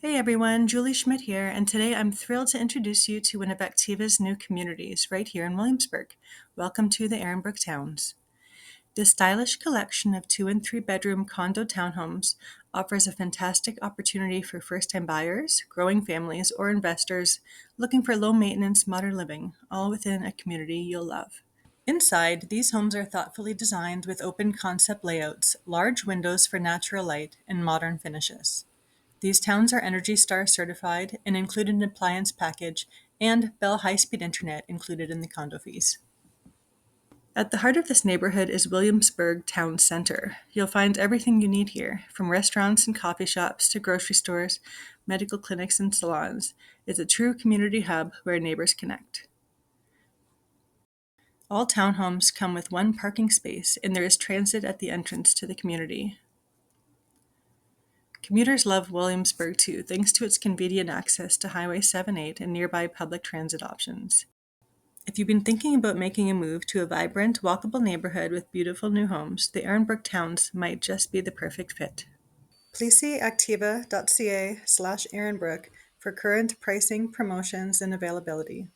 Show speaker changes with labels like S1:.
S1: Hey everyone, Julie Schmidt here, and today I'm thrilled to introduce you to one of Activa's new communities right here in Williamsburg. Welcome to the Erinbrook Towns. This stylish collection of 2 and 3 bedroom condo townhomes offers a fantastic opportunity for first-time buyers, growing families, or investors looking for low-maintenance modern living, all within a community you'll love. Inside, these homes are thoughtfully designed with open concept layouts, large windows for natural light, and modern finishes. These towns are Energy Star certified and include an appliance package and Bell high-speed internet included in the condo fees. At the heart of this neighborhood is Williamsburg Town Center. You'll find everything you need here, from restaurants and coffee shops to grocery stores, medical clinics, and salons. It's a true community hub where neighbors connect. All townhomes come with one parking space, and there is transit at the entrance to the community. Commuters love Williamsburg too, thanks to its convenient access to Highway 78 and nearby public transit options. If you've been thinking about making a move to a vibrant, walkable neighborhood with beautiful new homes, the Erinbrook Towns might just be the perfect fit. Please see activa.ca/Erinbrook for current pricing, promotions, and availability.